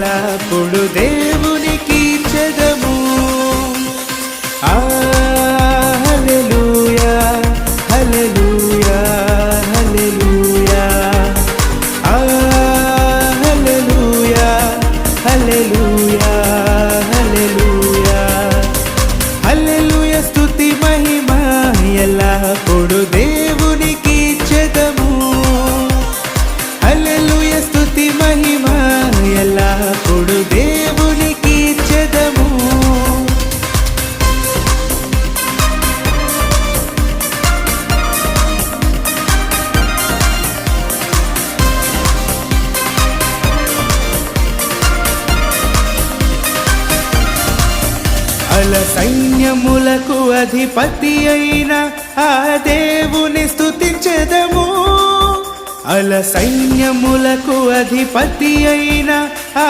ఎల్లప్పుడు దేవునికి చెదము. హల్లెలూయా హల్లెలూయా హల్లెలూయా హల్లెలూయా హల్లెలూయా హల్లెలూయా హల్లెలూయా స్తుతి మహిమ ఎల్లప్పుడు దేవునికి చెదము. హల్లెలూయా స్తుతి మహిమ ఎల్లప్పుడు దేవునికి చెదము. అల సైన్యములకు అధిపతి అయిన ఆ దేవుని స్తుతించెదము. అల సైన్యములకు అధిపతి అయిన ఆ